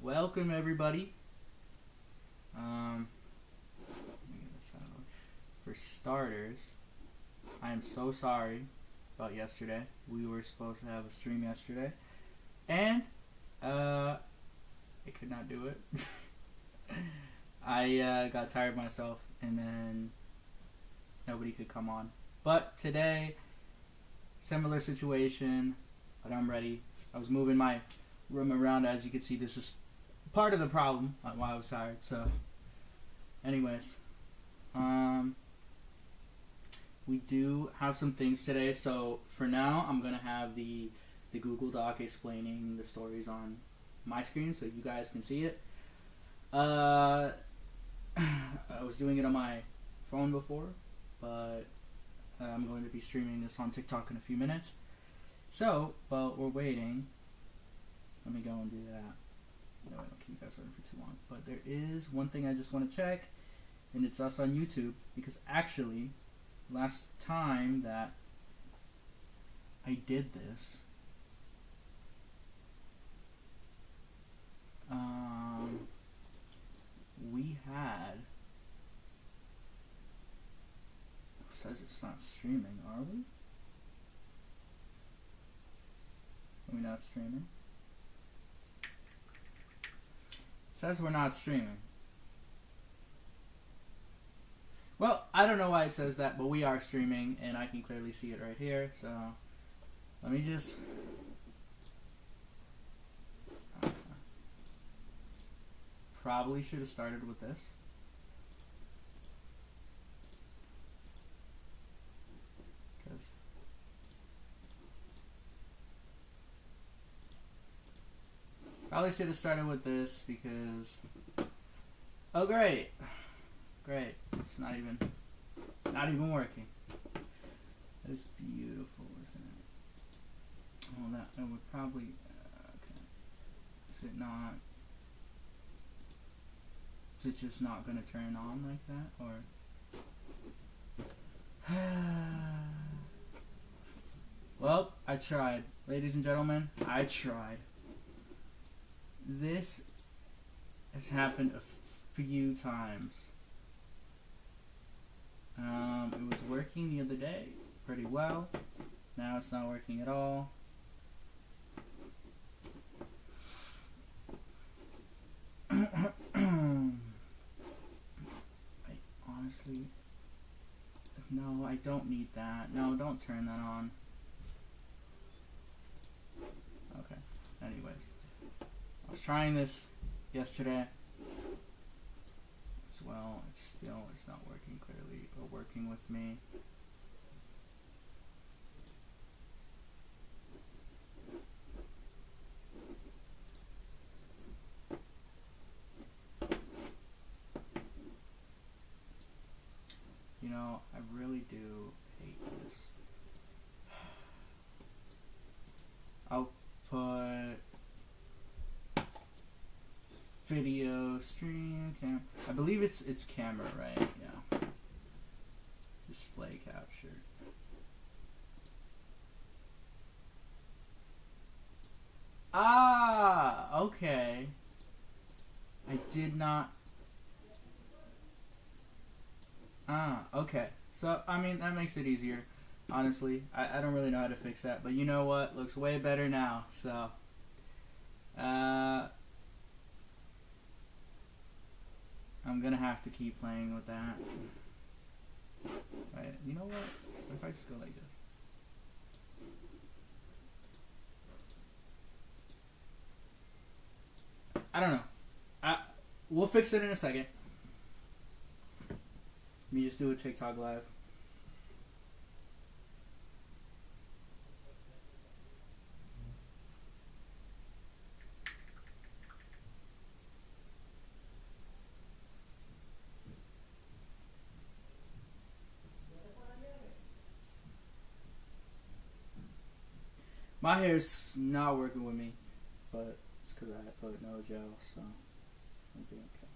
welcome everybody. Let me get this out. For starters, I am so sorry about yesterday. We were supposed to have a stream yesterday, and I could not do it. I got tired of myself, and then nobody could come on. But today, similar situation, but I'm ready. I was moving my room around. As you can see, this is part of the problem on why I was tired. So, anyways, we do have some things today. So for now, I'm gonna have the Google Doc explaining the stories on my screen so you guys can see it. I was doing it on my phone before, but I'm going to be streaming this on TikTok in a few minutes. So, while we're waiting, let me go and do that. No, I don't keep you guys waiting for too long. But there is one thing I just want to check, and it's us on YouTube, because actually, last time that I did this, we had, it says it's not streaming, are we? Are we not streaming? It says we're not streaming. Well, I don't know why it says that, but we are streaming, and I can clearly see it right here. So, let me just... Probably should have started with this. Probably should have started with this because... Oh, great. Great. It's not even working. That is beautiful, isn't it? Oh, that would probably... okay. Is it not... Is it just not going to turn on like that? Or... Well, I tried. Ladies and gentlemen, I tried. This has happened a few times. It was working the other day pretty well. Now it's not working at all. I honestly... No, I don't need that. No, don't turn that on. Okay. Anyways. I was trying this yesterday as well. It's not working clearly or working with me. You know, I really do hate this. I'll put video stream cam. I believe it's camera, right? Yeah. Display capture. Ah, okay. I did not. Ah, okay. So, I mean, that makes it easier. Honestly, I don't really know how to fix that, but you know what? Looks way better now. So, I'm gonna have to keep playing with that. Right, you know what? What if I just go like this? I don't know. We'll fix it in a second. Let me just do a TikTok live. My hair's not working with me, but it's because I put no gel, so I'll be okay.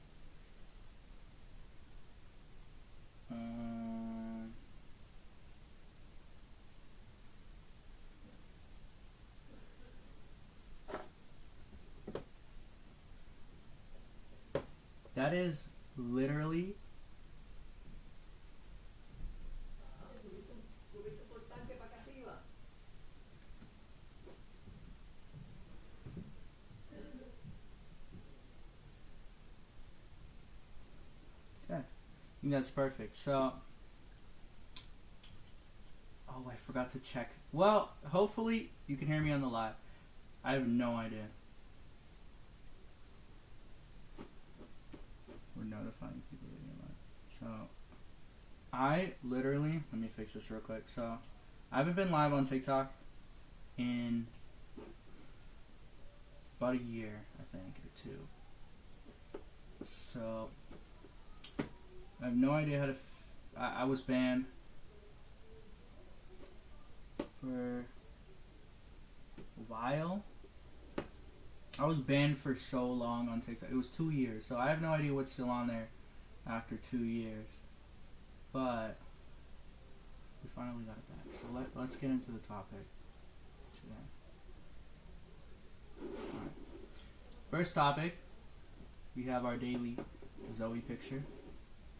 That is literally okay. I think that's perfect. So, oh, I forgot to check. Well, hopefully you can hear me on the live. I have no idea. We're notifying people that you're live. So, I literally, let me fix this real quick. So, I haven't been live on TikTok in about a year, I think, or two. So, I have no idea how to. I was banned for a while. I was banned for so long on TikTok. It was 2 years, so I have no idea what's still on there after 2 years. But we finally got it back. So let's get into the topic today. Alright. First topic, we have our daily Zoe picture.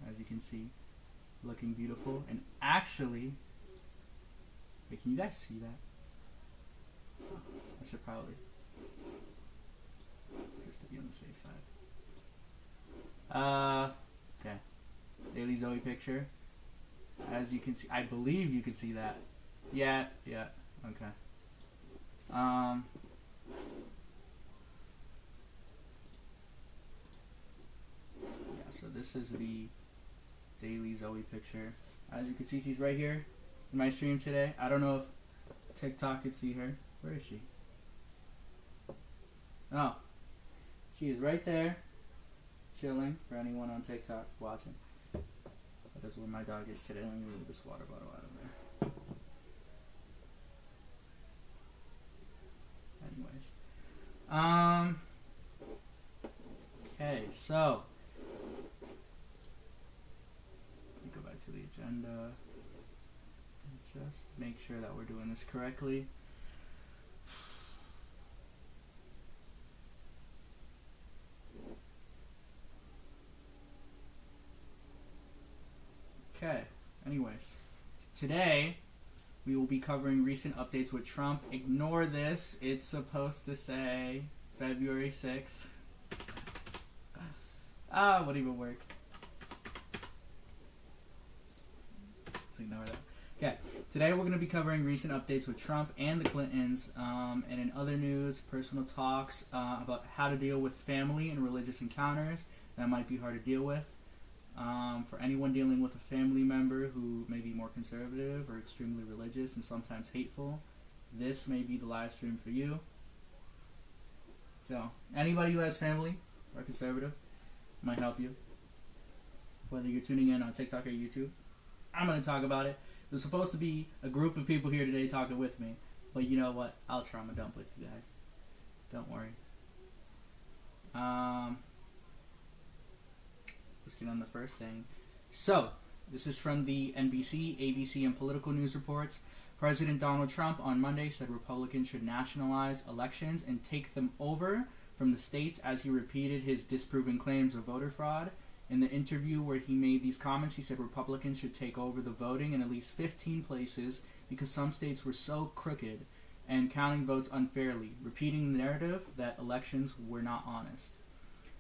As you can see, looking beautiful. And actually, wait, can you guys see that? I should probably, just to be on the safe side. Okay. Daily Zoe picture. As you can see, I believe you can see that. Yeah, okay. Yeah, so this is the daily Zoe picture. As you can see, she's right here in my stream today. I don't know if TikTok could see her. Where is she? Oh, she is right there, chilling, for anyone on TikTok watching. That is where my dog is sitting. Let me move this water bottle out of there. Anyways. Okay, so let me go back to the agenda and just make sure that we're doing this correctly. Okay, anyways, today we will be covering recent updates with Trump. Ignore this, it's supposed to say February 6th. Wouldn't even work. Let's ignore that. Okay, today we're going to be covering recent updates with Trump and the Clintons, and in other news, personal talks about how to deal with family and religious encounters that might be hard to deal with. For anyone dealing with a family member who may be more conservative or extremely religious and sometimes hateful, this may be the live stream for you. So, anybody who has family or conservative might help you. Whether you're tuning in on TikTok or YouTube, I'm going to talk about it. There's supposed to be a group of people here today talking with me, but you know what? I'll trauma dump with you guys. Don't worry. Let's get on the first thing. So, this is from the NBC, ABC, and Political News reports. President Donald Trump on Monday said Republicans should nationalize elections and take them over from the states as he repeated his disproven claims of voter fraud. In the interview where he made these comments, he said Republicans should take over the voting in at least 15 places because some states were so crooked and counting votes unfairly, repeating the narrative that elections were not honest.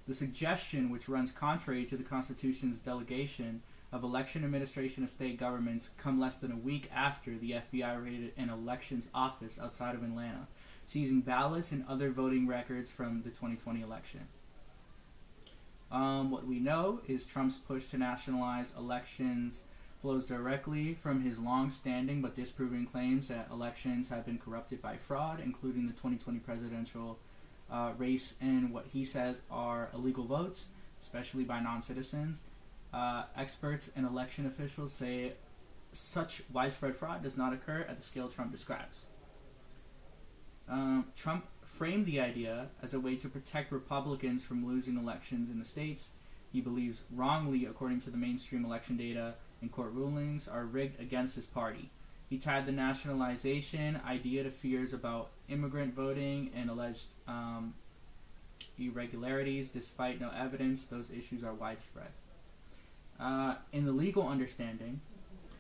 The suggestion, which runs contrary to the Constitution's delegation of election administration of state governments, come less than a week after the FBI raided an elections office outside of Atlanta, seizing ballots and other voting records from the 2020 election. What we know is Trump's push to nationalize elections flows directly from his long-standing but disproven claims that elections have been corrupted by fraud, including the 2020 presidential race and what he says are illegal votes, especially by non-citizens. Experts and election officials say such widespread fraud does not occur at the scale Trump describes. Trump framed the idea as a way to protect Republicans from losing elections in the states he believes wrongly, according to the mainstream election data and court rulings, are rigged against his party. He tied the nationalization idea to fears about immigrant voting and alleged irregularities. Despite no evidence, those issues are widespread. In the legal understanding,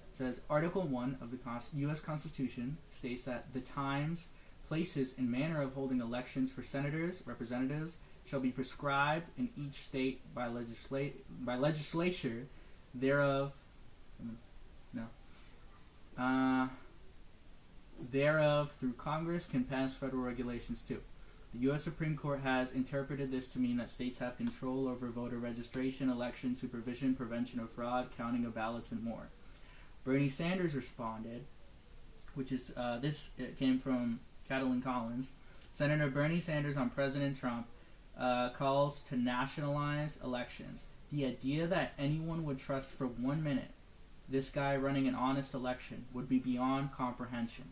it says Article 1 of the U.S. Constitution states that the times, places, and manner of holding elections for senators, representatives, shall be prescribed in each state by legislature thereof. Thereof through Congress can pass federal regulations too. The U.S. Supreme Court has interpreted this to mean that states have control over voter registration, election supervision, prevention of fraud, counting of ballots, and more. Bernie Sanders responded, which is it came from Catalin Collins. Senator Bernie Sanders on President Trump calls to nationalize elections. The idea that anyone would trust for 1 minute this guy running an honest election would be beyond comprehension.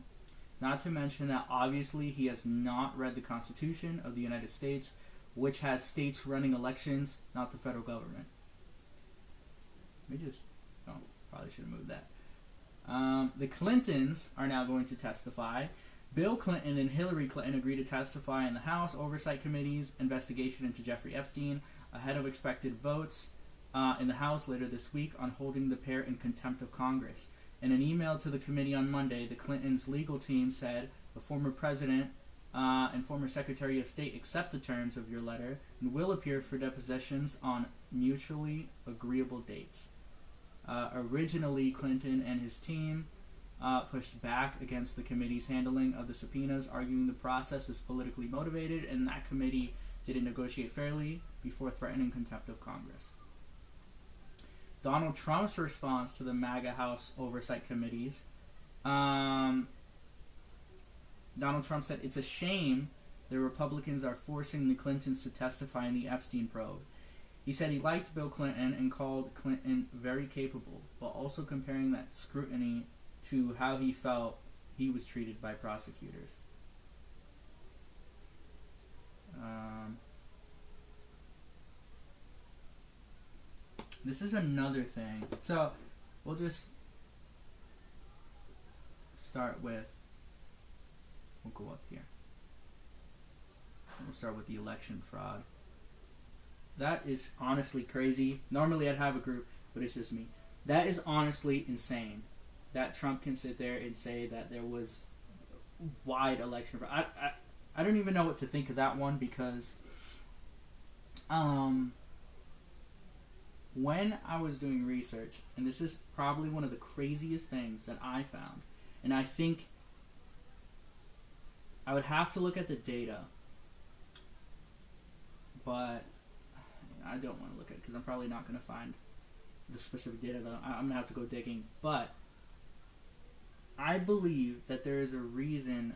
Not to mention that obviously he has not read the Constitution of the United States, which has states running elections, not the federal government. Probably should have moved that. The Clintons are now going to testify. Bill Clinton and Hillary Clinton agreed to testify in the House Oversight Committee's investigation into Jeffrey Epstein ahead of expected votes in the House later this week on holding the pair in contempt of Congress. In an email to the committee on Monday, the Clintons' legal team said the former president and former Secretary of State accept the terms of your letter and will appear for depositions on mutually agreeable dates. Originally, Clinton and his team pushed back against the committee's handling of the subpoenas, arguing the process is politically motivated and that committee didn't negotiate fairly before threatening contempt of Congress. Donald Trump's response to the MAGA House Oversight Committees, Donald Trump said, "It's a shame the Republicans are forcing the Clintons to testify in the Epstein probe." He said he liked Bill Clinton and called Clinton very capable, while also comparing that scrutiny to how he felt he was treated by prosecutors. This is another thing. So, we'll just start with, we'll go up here. We'll start with the election fraud. That is honestly crazy. Normally I'd have a group, but it's just me. That is honestly insane that Trump can sit there and say that there was wide election fraud. I don't even know what to think of that one because when I was doing research, and this is probably one of the craziest things that I found, and I think I would have to look at the data, but I don't want to look at it because I'm probably not going to find the specific data. I'm going to have to go digging, but I believe that there is a reason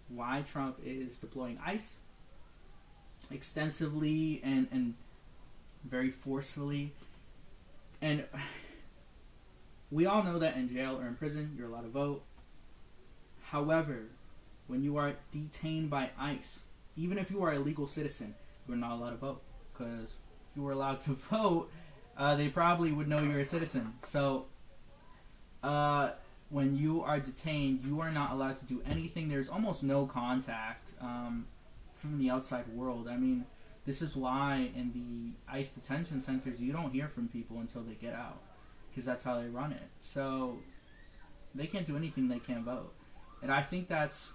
why Trump is deploying ICE extensively and very forcefully. And we all know that in jail or in prison, you're allowed to vote. However, when you are detained by ICE, even if you are a legal citizen, you're not allowed to vote. Because if you were allowed to vote, they probably would know you're a citizen. So, when you are detained, you are not allowed to do anything. There's almost no contact from the outside world. I mean, this is why in the ICE detention centers, you don't hear from people until they get out. Because that's how they run it. So, they can't do anything, they can't vote. And I think that's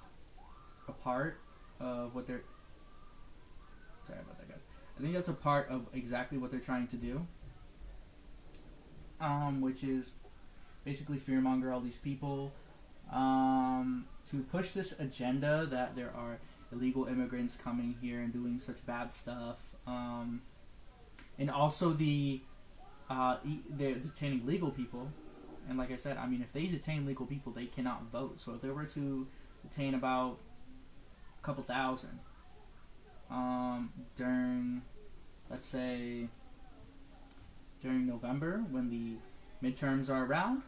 a part of what they're... Sorry about that, guys. I think that's a part of exactly what they're trying to do. Which is basically fearmonger all these people. To push this agenda that there are illegal immigrants coming here and doing such bad stuff. And also they're detaining legal people. And like I said, I mean, if they detain legal people, they cannot vote. So if they were to detain about a couple thousand during, let's say, during November when the midterms are around,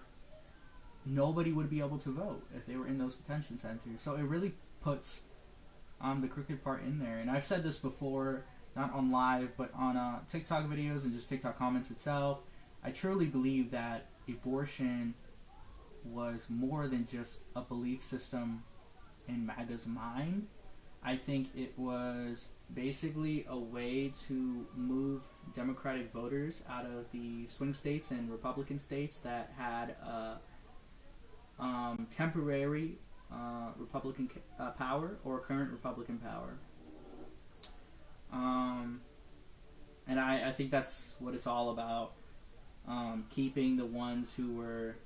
nobody would be able to vote if they were in those detention centers. So it really puts the crooked part in there. And I've said this before, not on live, but on TikTok videos and just TikTok comments itself. I truly believe that abortion was more than just a belief system in MAGA's mind. I think it was basically a way to move Democratic voters out of the swing states and Republican states that had temporary Republican power or current Republican power. And I think that's what it's all about. Keeping the ones who were...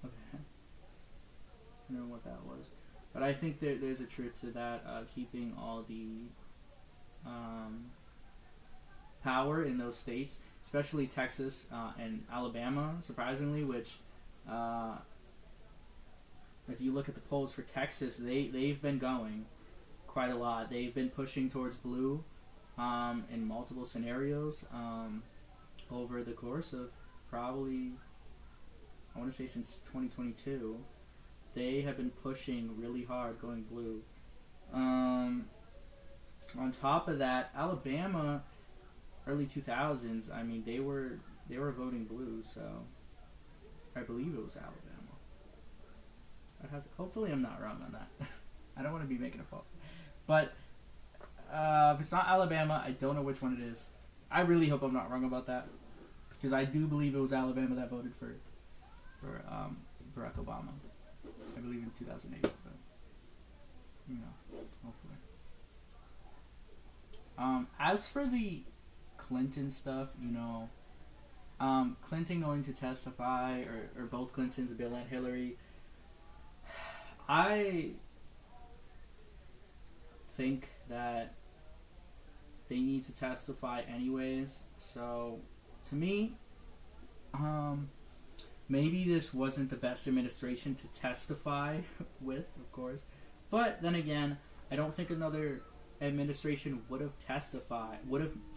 Okay. I don't know what that was. But I think there's a truth to that, keeping all the power in those states, especially Texas and Alabama, surprisingly, which if you look at the polls for Texas, they've been going quite a lot. They've been pushing towards blue in multiple scenarios over the course of probably, I want to say since 2022. They have been pushing really hard, going blue. On top of that, Alabama, early 2000s. I mean, they were voting blue. So I believe it was Alabama. I'd have to, hopefully, I'm not wrong on that. I don't want to be making a false. But if it's not Alabama, I don't know which one it is. I really hope I'm not wrong about that, because I do believe it was Alabama that voted for Barack Obama. I believe in 2008, but hopefully. As for the Clinton stuff, Clinton going to testify, or both Clintons, Bill and Hillary, I think that they need to testify anyways. So, to me, maybe this wasn't the best administration to testify with, of course. But then again, I don't think another administration would have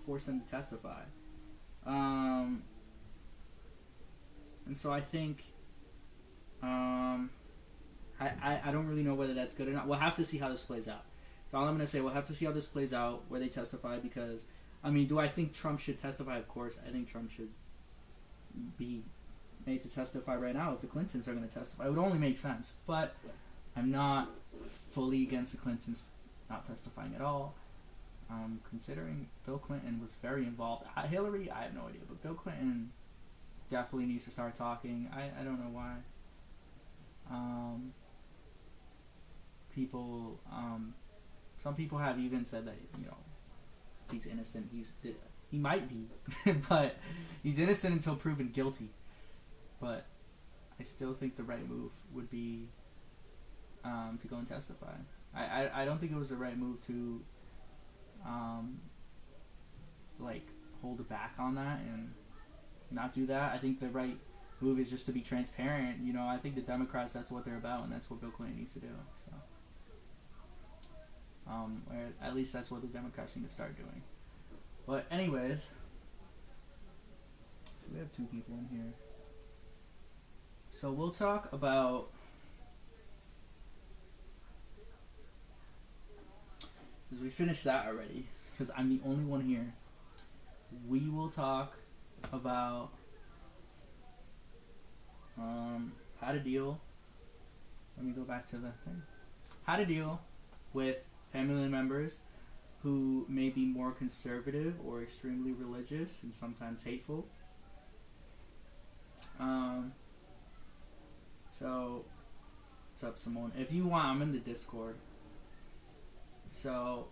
forced them to testify. And so I think, I don't really know whether that's good or not. We'll have to see how this plays out. So all I'm going to say, we'll have to see how this plays out, where they testify, because, do I think Trump should testify? Of course. I think Trump should be made to testify right now if the Clintons are going to testify. It would only make sense. But I'm not fully against the Clintons not testifying at all. Considering Bill Clinton was very involved. Hillary, I have no idea. But Bill Clinton definitely needs to start talking. I don't know why. Some people have even said that, he's innocent. He might be. But he's innocent until proven guilty. But I still think the right move would be to go and testify. I don't think it was the right move to hold back on that and not do that. I think the right move is just to be transparent. I think the Democrats, that's what they're about, and that's what Bill Clinton needs to do. So, or at least that's what the Democrats need to start doing. But anyways, so we have two people in here. So we'll talk about, because we finished that already, because I'm the only one here. We will talk about how to deal. Let me go back to the thing. How to deal with family members who may be more conservative or extremely religious and sometimes hateful. So, what's up, Simone? If you want, I'm in the Discord. So,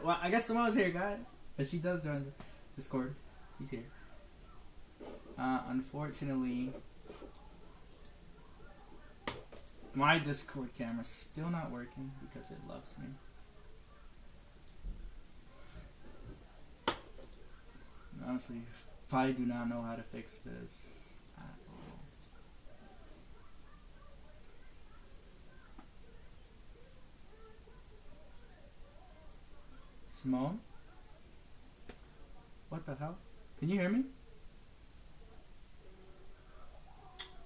well, I guess Simone's here, guys. But she does join the Discord. She's here. Unfortunately, my Discord camera's still not working because it loves me. Honestly, I do not know how to fix this at all. Simone? What the hell? Can you hear me?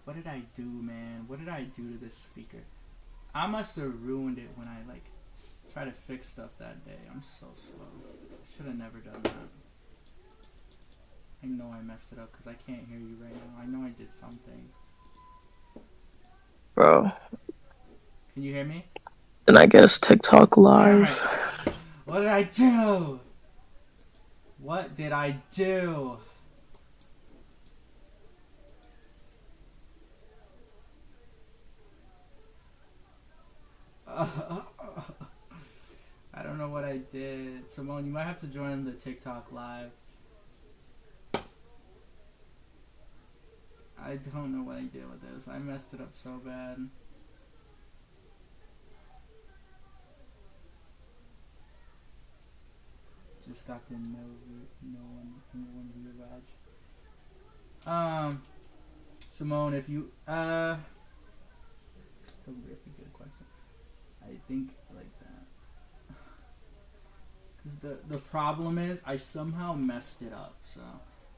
What did I do, man? What did I do to this speaker? I must have ruined it when I try to fix stuff that day. I'm so slow. I should have never done that. I know I messed it up because I can't hear you right now. I know I did something. Bro, Can you hear me? And I guess TikTok Damn Live. it! What did I do? What did I do? I don't know what I did. Simone, you might have to join the TikTok live. I don't know what I did with this. I messed it up so bad. Just got the no one view badge. Simone, if you that's a really good question. I think like that. Cause the problem is I somehow messed it up. So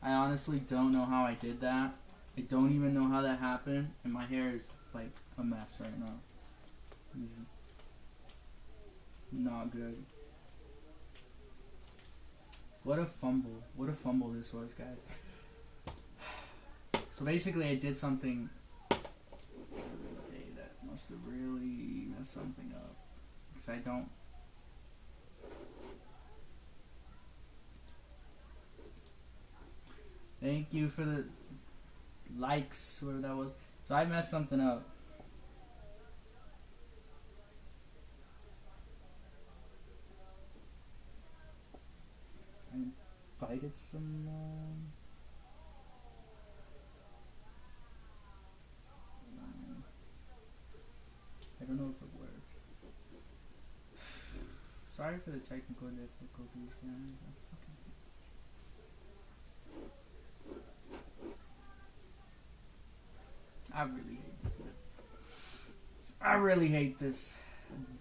I honestly don't know how I did that. I don't even know how that happened, and my hair is like a mess right now. It's not good. What a fumble. What a fumble this was, guys. So basically I did something that must have really messed something up. Because I don't... Thank you for the likes, whatever that was. So I messed something up. I invited someone. I don't know if it worked. Sorry for the technical difficulties, guys. I really hate this. I really hate this.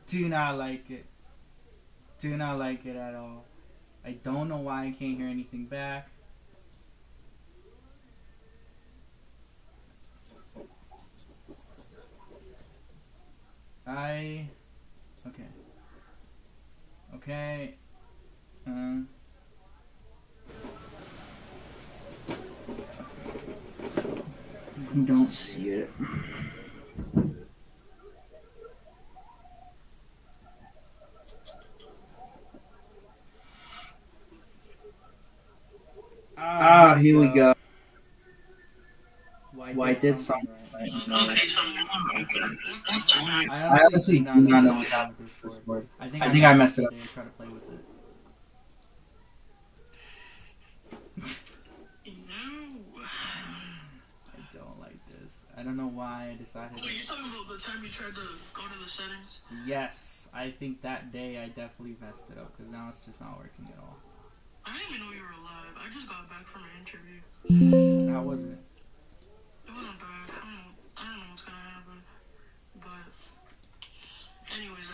Do not like it. Do not like it at all. I don't know why I can't hear anything back. Okay. Okay. You don't see it. Here we go. Well, I did something right. Okay, so I honestly do not know what's happening with Discord. I think I messed it up today. I tried to play with it. I don't like this. I don't know why I decided. Wait, you talking about the time you tried to go to the settings? Yes, I think that day I definitely messed it up because now it's just not working at all. I didn't even know you were alive. I just got back from an interview. How was it? It wasn't bad. I don't know what's gonna happen. But, anyways,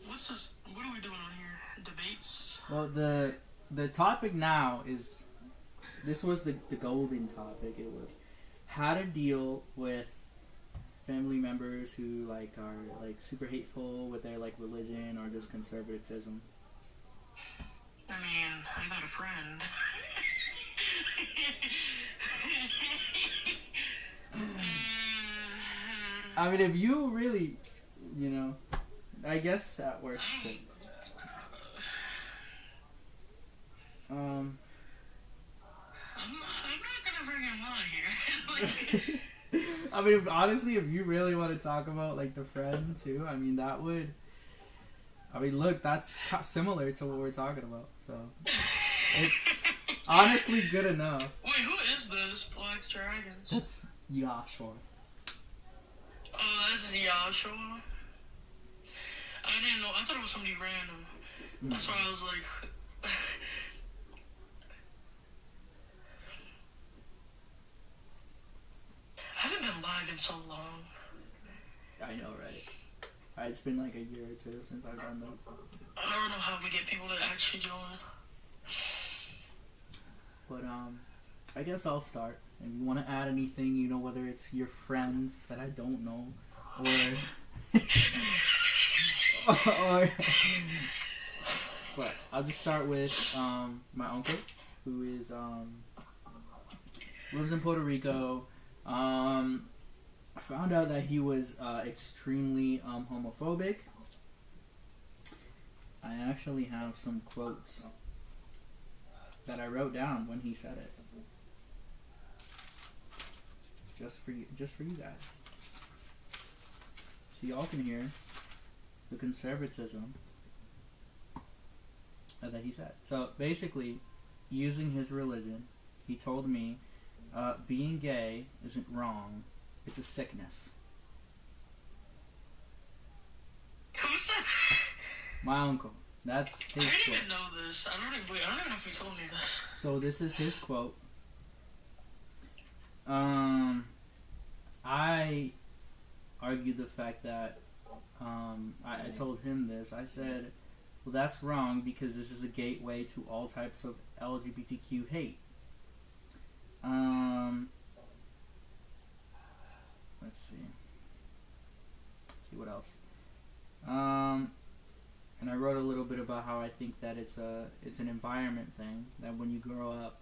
what's this? What are we doing on here? Debates? Well, the topic now is, this was the golden topic. It was how to deal with family members who like are like super hateful with their like religion or just conservatism. I mean, I got a friend. I mean, if you really, I guess that works too. I'm not gonna freaking lie here. I mean, honestly, if you really want to talk about like the friend too, I mean that would. I mean, look, that's similar to what we're talking about, so it's honestly good enough. Wait, who is this Black Dragons? That's Joshua. Oh, that's Joshua. I didn't know. I thought it was somebody random. That's why I was like. I haven't been live in so long. I know, right? It's been like a year or two since I've done that. I don't know how we get people to actually join. But I guess I'll start. And you want to add anything, whether it's your friend that I don't know, or but I'll just start with my uncle, who is lives in Puerto Rico. I found out that he was extremely homophobic. I actually have some quotes that I wrote down when he said it, just for you guys, so y'all can hear the conservatism that he said. So basically, using his religion, he told me, being gay isn't wrong, it's a sickness. Who said that? My uncle. That's his I didn't quote. even know this. I don't even know if he told me this. So this is his quote. I argued the fact that I told him this. I said, well, that's wrong because this is a gateway to all types of LGBTQ hate. Let's see. See what else. And I wrote a little bit about how I think that it's an environment thing, that when you grow up,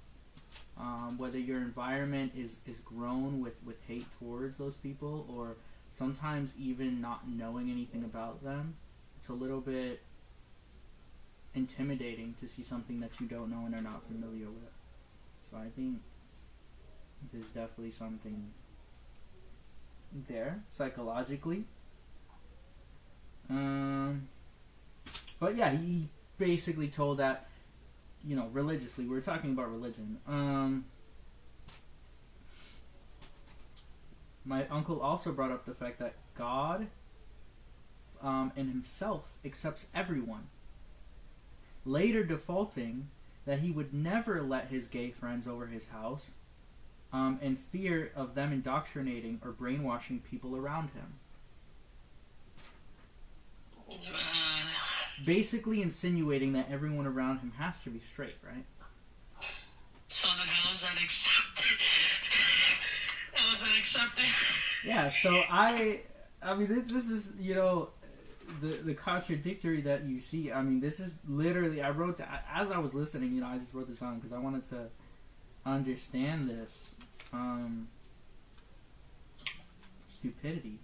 whether your environment is grown with hate towards those people, or sometimes even not knowing anything about them, it's a little bit intimidating to see something that you don't know and are not familiar with. So I think there's definitely something there psychologically. But yeah, he basically told that, religiously, we're talking about religion. My uncle also brought up the fact that God in himself accepts everyone, later defaulting that he would never let his gay friends over his house in fear of them indoctrinating or brainwashing people around him. Basically insinuating that everyone around him has to be straight, right? So then how is that accepted? How is that accepted? Yeah, so I mean, this is, the contradictory that you see. I mean, this is literally, I wrote, as I was listening, I just wrote this down because I wanted to understand this stupidity.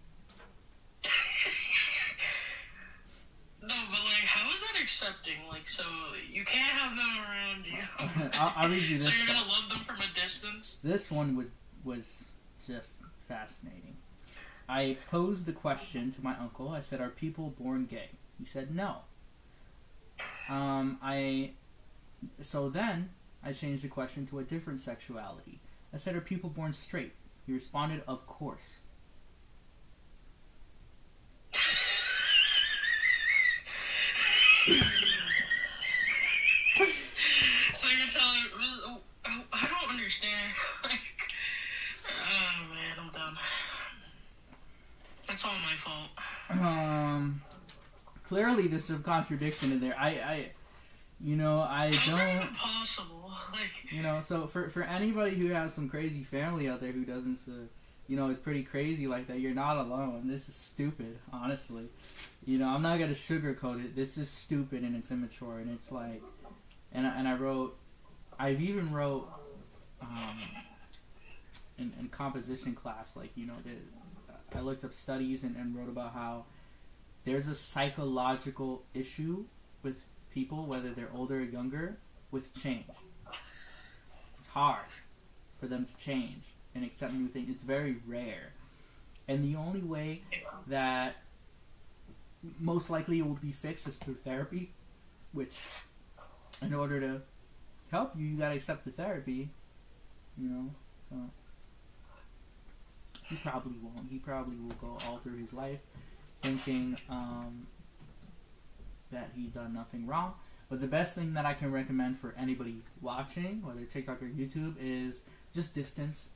No, but how is that accepting? So you can't have them around you. I'll read you this. So you're one. gonna love them from a distance? This one was just fascinating. I posed the question to my uncle. I said, "Are people born gay?" He said, "No." So then I changed the question to a different sexuality. I said, "Are people born straight?" He responded, "Of course." So you're telling I don't understand. Oh man, I'm done. That's all my fault. Clearly there's some contradiction in there. I How's that don't. even possible? So for anybody who has some crazy family out there who doesn't, is pretty crazy like that, you're not alone. This is stupid, honestly. I'm not gonna sugarcoat it. This is stupid and it's immature and it's like, and I've even wrote, in composition class, I looked up studies and wrote about how there's a psychological issue with people, whether they're older or younger, with change. It's hard for them to change and accept new things. It's very rare. And the only way that most likely it will be fixed is through therapy, which, in order to help you, you gotta accept the therapy, so he probably won't. He probably will go all through his life thinking that he's done nothing wrong. But the best thing that I can recommend for anybody watching, whether TikTok or YouTube, is just distance.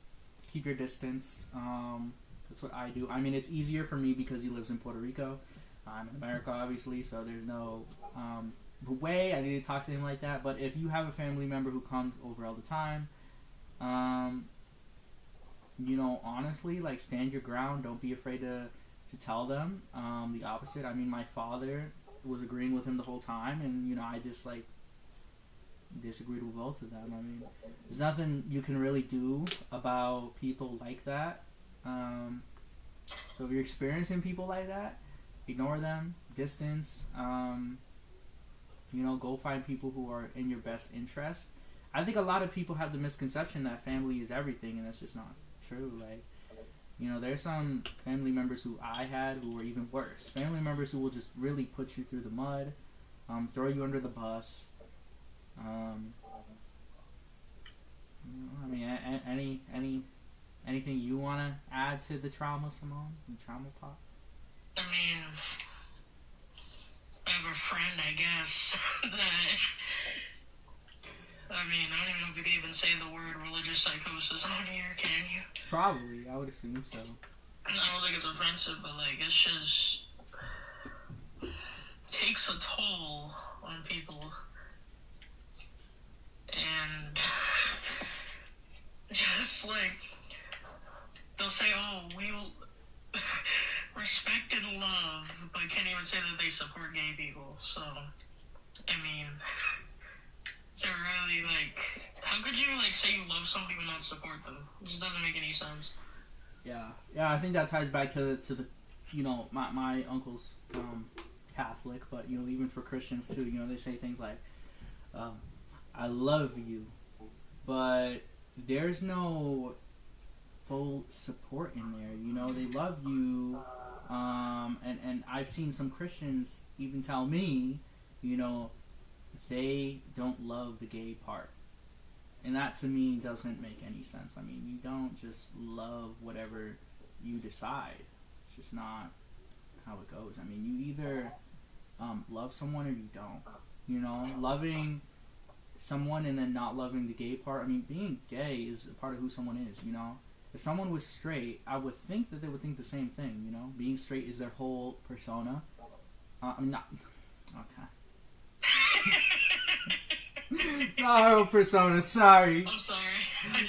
Keep your distance. That's what I do. I mean, it's easier for me because he lives in Puerto Rico. I'm in America, obviously, so there's no way I need to talk to him like that. But if you have a family member who comes over all the time, honestly, stand your ground. Don't be afraid to tell them the opposite. I mean, my father was agreeing with him the whole time, and I just disagreed with both of them. I mean, there's nothing you can really do about people like that. So if you're experiencing people like that, ignore them, distance. Go find people who are in your best interest. I think a lot of people have the misconception that family is everything, and that's just not true. Like, there's some family members who I had who were even worse. Family members who will just really put you through the mud, throw you under the bus. Anything you want to add to the trauma, Simone? The trauma pop? I mean, I have a friend, I guess, that... I don't even know if you can even say the word religious psychosis on here, can you? Probably, I would assume so. I don't think it's offensive, but, it's just... takes a toll on people. And... just, they'll say, oh, we'll respect and love, but can't even say that they support gay people. So, is it really, how could you, say you love somebody but not support them? It just doesn't make any sense. Yeah, I think that ties back to the my uncle's Catholic, but, even for Christians, too, they say things like, I love you, but there's no full support in there. They love you, and I've seen some Christians even tell me, they don't love the gay part, and that to me doesn't make any sense. You don't just love whatever you decide. It's just not how it goes. You either love someone or you don't. Loving someone and then not loving the gay part. Being gay is a part of who someone is. If someone was straight, I would think that they would think the same thing. Being straight is their whole persona. Not okay. Not her persona. Sorry. I'm sorry. I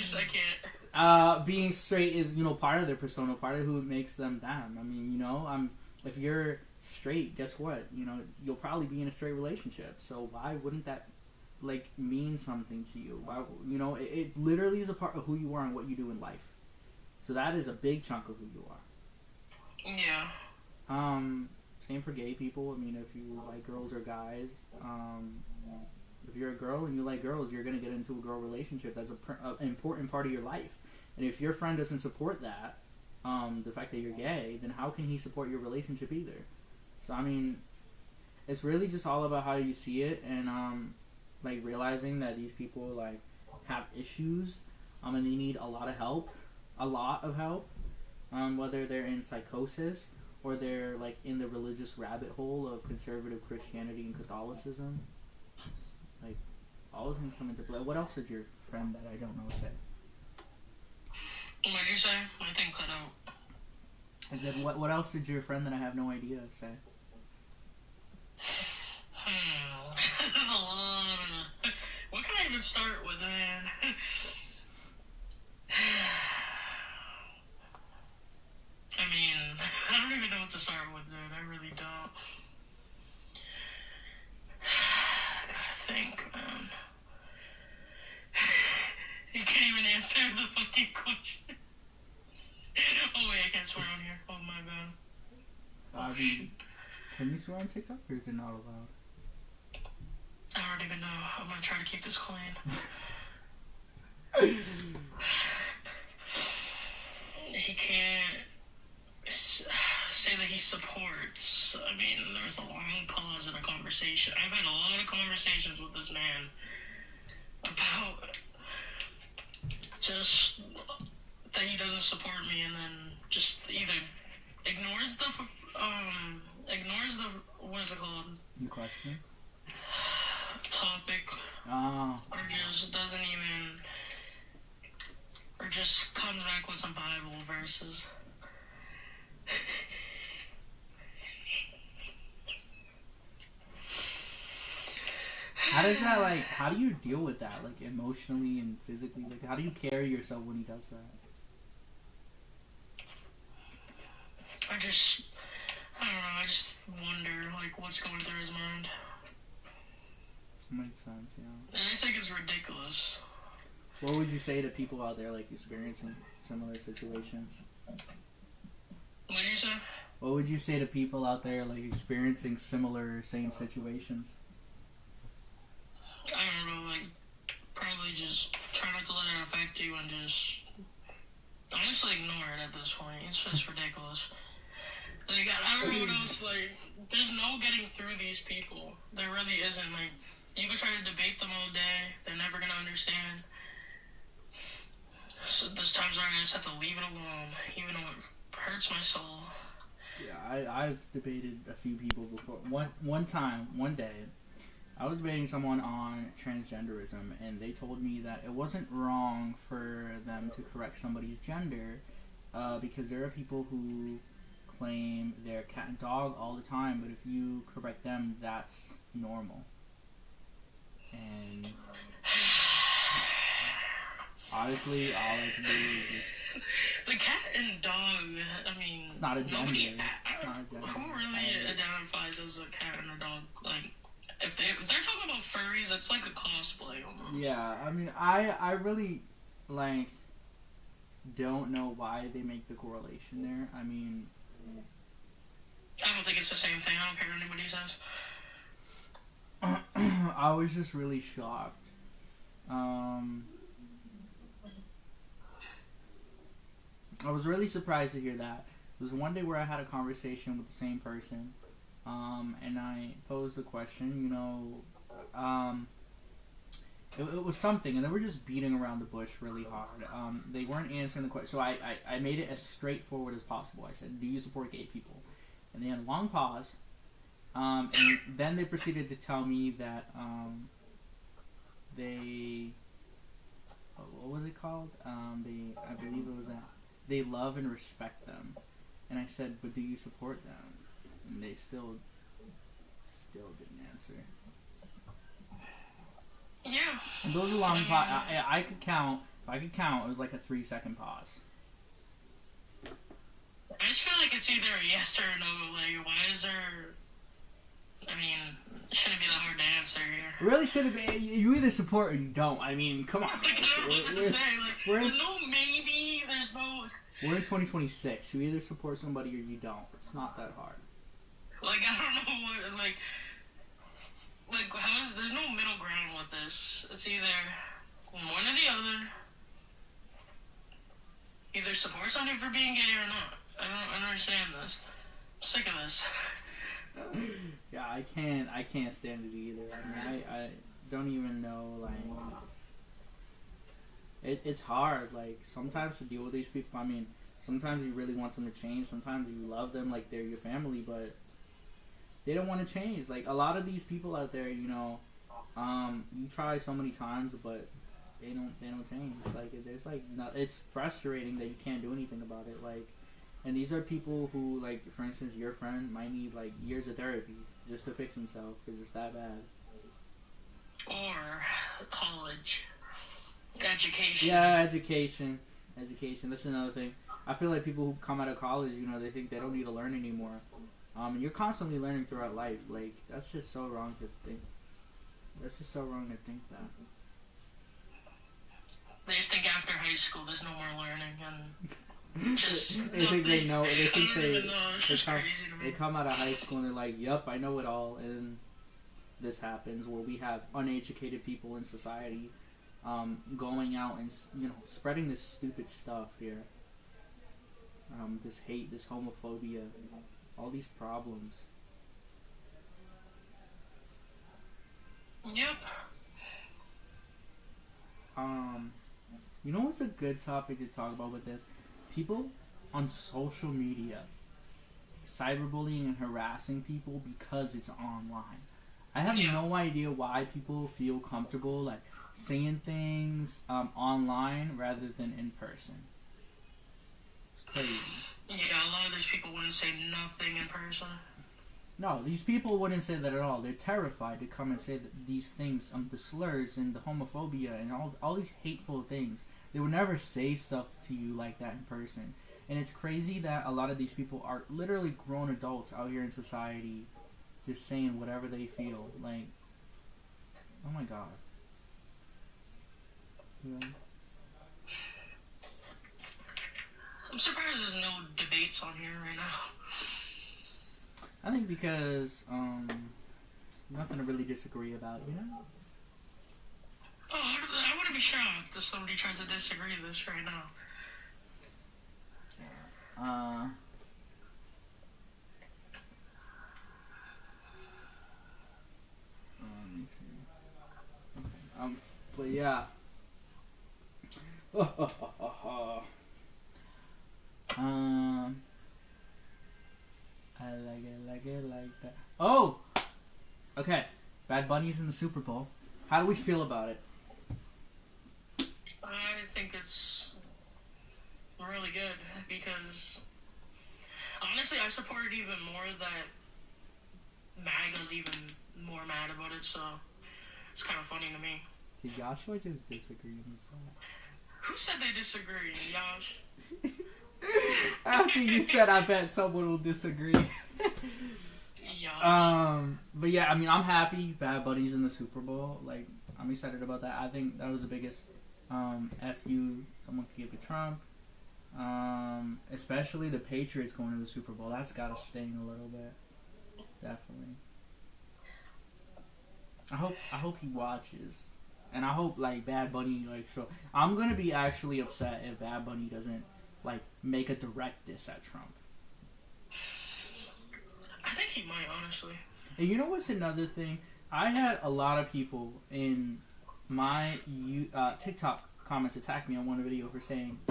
can't. Being straight is part of their persona, part of who makes them them. If you're straight, guess what? You'll probably be in a straight relationship. So why wouldn't that mean something to you? Why, it literally is a part of who you are and what you do in life. So that is a big chunk of who you are. Yeah. Same for gay people. If you like girls or guys, if you're a girl and you like girls, you're gonna get into a girl relationship. That's an important part of your life. And if your friend doesn't support that, the fact that you're gay, then how can he support your relationship either? So it's really just all about how you see it, and realizing that these people have issues, and they need a lot of help, whether they're in psychosis or they're in the religious rabbit hole of conservative Christianity and Catholicism. All those things come into play. What else did your friend that I don't know say? What did you say? My thing cut out. I said, what else did your friend that I have no idea say? There's a lot. What can I even start with, man? I don't even know what to start with, dude. I really don't. Gotta think, man. You can't even answer the fucking question. Oh, wait, I can't swear on here. Oh, my bad. Shit. Can you swear on TikTok, or is it not allowed? I don't even know. I'm gonna try to keep this clean. He can't say that he supports. There was a long pause in a conversation. I've had a lot of conversations with this man about just that he doesn't support me, and then just either ignores the what is it called? The question? Topic. Oh. Or just doesn't even, or just comes back with some Bible verses. How does that, how do you deal with that, emotionally and physically? How do you carry yourself when he does that? I don't know, I just wonder, what's going through his mind. Makes sense, yeah. And I think it's ridiculous. What would you say to people out there, experiencing similar situations? What'd you say? What would you say to people out there like experiencing similar same situations? I don't know, like, probably just try not to let it affect you and just honestly ignore it at this point. It's just ridiculous. Like, I don't know what else, like, there's no getting through these people. There really isn't. Like, you can try to debate them all day, they're never gonna understand. So there's times where I just have to leave it alone, even though it hurts my soul. Yeah, I've debated a few people before. One day, I was debating someone on transgenderism, and they told me that it wasn't wrong for them to correct somebody's gender, because there are people who claim they're cat and dog all the time, but if you correct them, that's normal. And honestly, all I can do is just... The cat and dog, I mean... It's not a gender. Nobody, It's not a gender. who really identifies as a cat and a dog? Like, if they're talking about furries, it's like a cosplay almost. Yeah, I mean, I really, like, don't know why they make the correlation there. I mean... I don't think it's the same thing. I don't care what anybody says. I was just really shocked. I was really surprised to hear that. There was one day where I had a conversation with the same person, and I posed the question, it was something, and they were just beating around the bush really hard. They weren't answering the question, so I made it as straightforward as possible. I said, do you support gay people? And they had a long pause, and then they proceeded to tell me that they... What was it called? I believe it was that they love and respect them. And I said, but do you support them? And they still didn't answer. Yeah. And those are long pause. I could count. If I could count, it was like a 3-second pause. I just feel like it's either a yes or a no. Like, why is there... I mean, it shouldn't be that hard to answer here. It really shouldn't be. You either support or you don't. I mean, come on. Like, I don't know what to say. Like, there's no maybe, there's no... We're in 2026. You either support somebody or you don't. It's not that hard. Like, I don't know what, like, how is, there's no middle ground with this. It's either one or the other. Either support somebody for being gay or not. I don't understand this. I'm sick of this. Yeah, I can't stand it either. I mean, I don't even know, like... It's hard, like, sometimes to deal with these people. I mean, sometimes you really want them to change. Sometimes you love them like they're your family, but they don't want to change. Like, a lot of these people out there, you try so many times, but they don't change. Like, there's, like, it's frustrating that you can't do anything about it. Like, and these are people who, like, for instance, your friend might need, like, years of therapy just to fix himself because it's that bad. Or college. Education. Yeah, education. That's another thing. I feel like people who come out of college, they think they don't need to learn anymore. You're constantly learning throughout life. Like, that's just so wrong to think. That's just so wrong to think that. They just think after high school there's no more learning and just... They think they know. They think I don't even know. It's just crazy to me. They come out of high school and they're like, yup, I know it all. And this happens where we have uneducated people in society going out and spreading this stupid stuff here, this hate, this homophobia, all these problems. Yep. You know what's a good topic to talk about with this? People on social media cyberbullying and harassing people because it's online. I have no idea why people feel comfortable like saying things online rather than in person. It's crazy. Yeah, a lot of these people wouldn't say nothing in person. No, these people wouldn't say that at all. They're terrified to come and say that these things, the slurs and the homophobia and all these hateful things. They would never say stuff to you like that in person. And it's crazy that a lot of these people are literally grown adults out here in society just saying whatever they feel. Like, oh my god. Yeah. I'm surprised there's no debates on here right now. I think because there's nothing to really disagree about, you know. Oh, I wouldn't be shocked if somebody tries to disagree with this right now. Let me see. Okay. But yeah. I like it like that. Oh, okay. Bad Bunny's in the Super Bowl. How do we feel about it? I think it's really good because honestly, I support it even more that MAGA's even more mad about it, so it's kind of funny to me. Did Joshua just disagree with himself? Who said they disagree, Josh? After you said, I bet someone will disagree. Josh. But yeah, I mean, I'm happy Bad Bunny's in the Super Bowl. Like, I'm excited about that. I think that was the biggest FU someone could give to Trump. Especially the Patriots going to the Super Bowl. That's got to sting a little bit. Definitely. I hope he watches. And I hope, like, Bad Bunny, like, show. I'm gonna be actually upset if Bad Bunny doesn't, like, make a direct diss at Trump. I think he might, honestly. And you know what's another thing? I had a lot of people in my TikTok comments attack me on one video for saying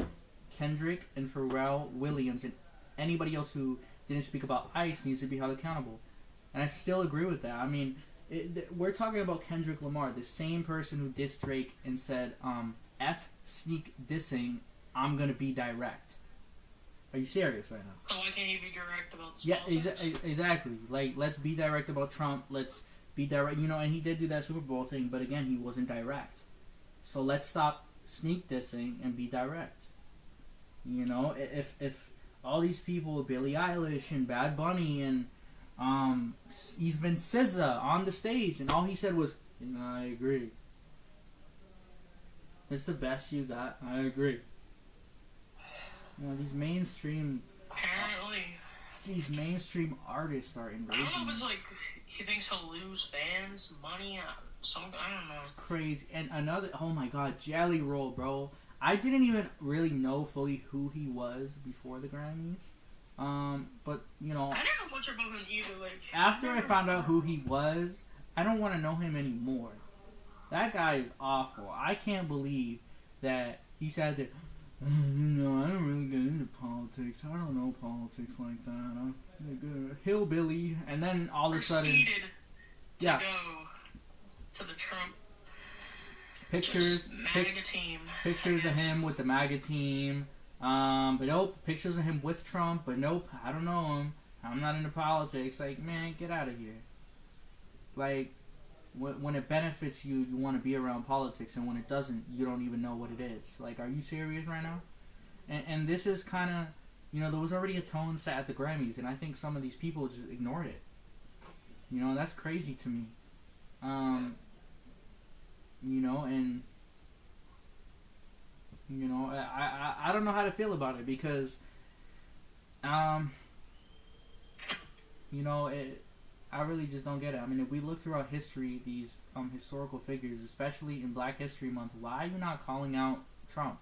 Kendrick and Pharrell Williams and anybody else who didn't speak about ICE needs to be held accountable. And I still agree with that. I mean, we're talking about Kendrick Lamar, the same person who dissed Drake and said, F sneak dissing, I'm gonna be direct. Are you serious right now? So why can't he be direct about this? Yeah, exactly. Like, let's be direct about Trump. Let's be direct. You know, and he did do that Super Bowl thing, but again, he wasn't direct. So let's stop sneak dissing and be direct. You know, if all these people, Billie Eilish and Bad Bunny and even SZA on the stage, and all he said was, I agree. It's the best you got. I agree. You know, these mainstream artists are enraging. I don't know if it's like he thinks he'll lose fans, money, I don't know. It's crazy. And another, oh my god, Jelly Roll, bro. I didn't even really know fully who he was before the Grammys. But, you know, I didn't know much about him either. Like, after I found out who he was, I don't want to know him anymore. That guy is awful. I can't believe that he said that, no, I don't really get into politics. I don't know politics like that. I'm a hillbilly. And then all of a sudden, to go to the Trump pictures of him with the MAGA team. But nope, pictures of him with Trump. But nope, I don't know him. I'm not into politics. Like, man, get out of here. Like, when it benefits you, you want to be around politics, and when it doesn't, you don't even know what it is. Like, are you serious right now? And this is kind of, you know, there was already a tone set at the Grammys, and I think some of these people just ignored it. You know, that's crazy to me. You know, and you know, I don't know how to feel about it because, you know, I really just don't get it. I mean, if we look throughout history, these historical figures, especially in Black History Month, why are you not calling out Trump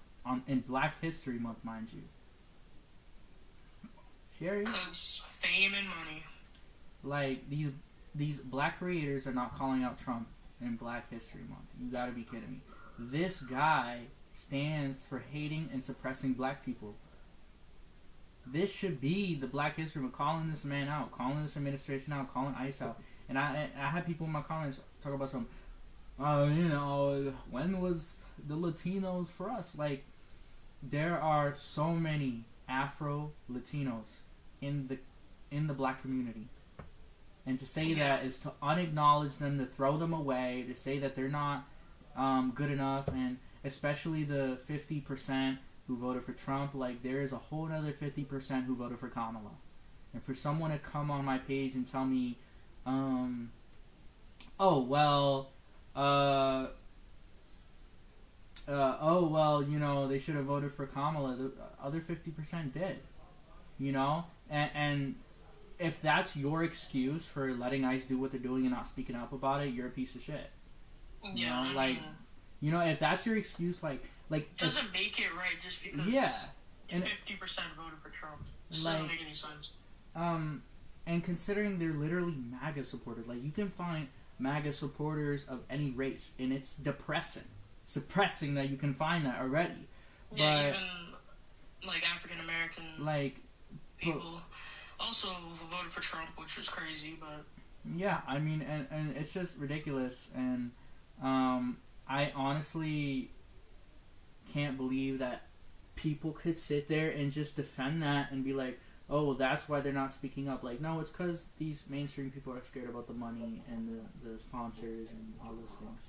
in Black History Month, mind you? Serious? Because fame and money. Like, these black creators are not calling out Trump in Black History Month. You gotta be kidding me. This guy stands for hating and suppressing black people. This should be the Black History Month, calling this man out, calling this administration out, calling ICE out. And I had people in my comments talk about some, you know, when was the Latinos for us? Like, there are so many Afro-Latinos in the black community. And to say that is to unacknowledge them, to throw them away, to say that they're not good enough, and especially the 50% who voted for Trump. Like, there is a whole other 50% who voted for Kamala. And for someone to come on my page and tell me, oh well, they should have voted for Kamala. The other 50% did, and if that's your excuse for letting ICE do what they're doing and not speaking up about it, you're a piece of shit. Yeah, If that's your excuse, like it doesn't make it right just because 50% voted for Trump. It doesn't make any sense. And considering they're literally MAGA supporters, like you can find MAGA supporters of any race, and it's depressing. It's depressing that you can find that already. Yeah, even like African American people also voted for Trump, which was crazy, but yeah, I mean, and it's just ridiculous, and I honestly can't believe that people could sit there and just defend that and be like, oh, well, that's why they're not speaking up. Like, no, it's because these mainstream people are scared about the money and the sponsors and all those things.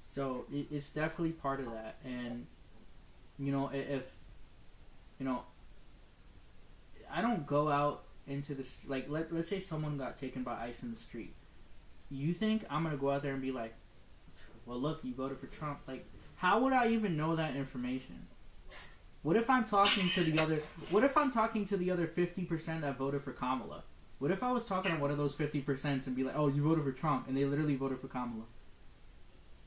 So it's definitely part of that. And if I don't go out into this, like, let's say someone got taken by ICE in the street. You think I'm gonna go out there and be like, well, look, you voted for Trump? Like, how would I even know that information? What if I'm talking to the other 50% that voted for Kamala? What if I was talking to one of those 50% and be like, oh, you voted for Trump, and they literally voted for Kamala?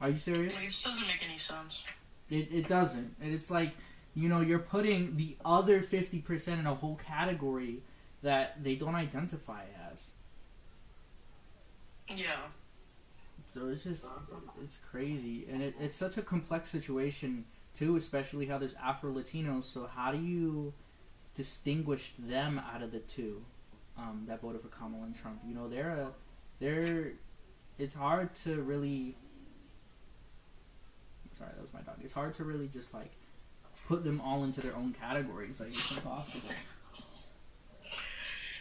Are you serious? This doesn't make any sense. It doesn't. And it's like, you're putting the other 50% in a whole category that they don't identify as. Yeah. So it's crazy. And it's such a complex situation, too, especially how there's Afro-Latinos. So how do you distinguish them out of the two that voted for Kamala and Trump? It's hard to really... Sorry, that was my dog. It's hard to really just, like, put them all into their own categories. Like, it's impossible.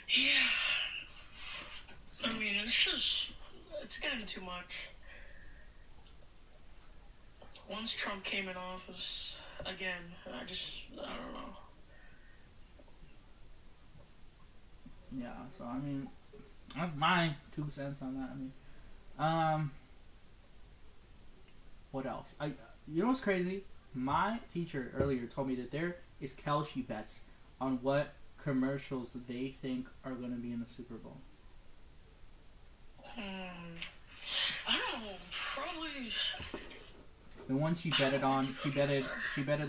Yeah. I mean, it's getting too much. Once Trump came in office, again, I don't know. Yeah, so, I mean, that's my 2 cents on that. I mean, what else? You know what's crazy? My teacher earlier told me that there is Kelce bets on what commercials they think are going to be in the Super Bowl. I don't know, probably... The one she betted on, she betted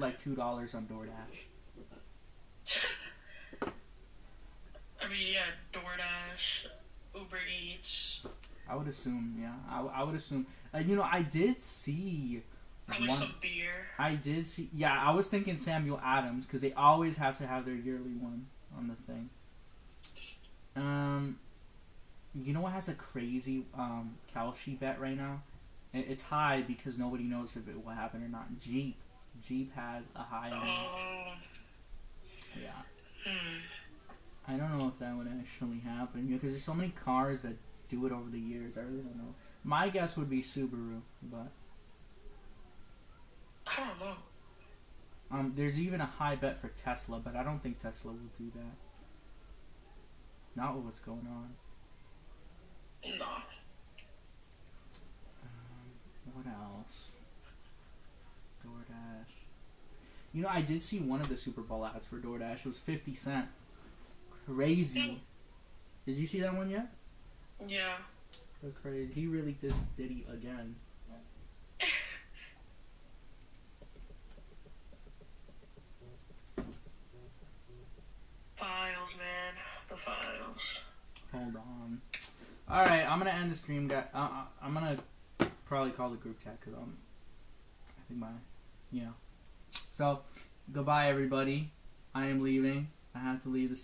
like $2 on DoorDash. I mean, yeah, DoorDash, Uber Eats. I would assume, yeah. I would assume. I did see... Probably some beer. I did see... Yeah, I was thinking Samuel Adams, because they always have to have their yearly one on the thing. You know what has a crazy Kelce bet right now? It's high because nobody knows if it will happen or not. Jeep has a high on it. Yeah. I don't know if that would actually happen, because there's so many cars that do it over the years. I really don't know. My guess would be Subaru, but I don't know. There's even a high bet for Tesla, but I don't think Tesla will do that. Not with what's going on. No. What else? DoorDash. I did see one of the Super Bowl ads for DoorDash. It was 50 Cent. Crazy. Did you see that one yet? Yeah. That's crazy. He really dissed Diddy again. Files, man. The files. Hold on. Alright, I'm gonna end the stream, guys. I'm gonna probably call the group chat, because I think So, goodbye, everybody. I am leaving. I have to leave the stream.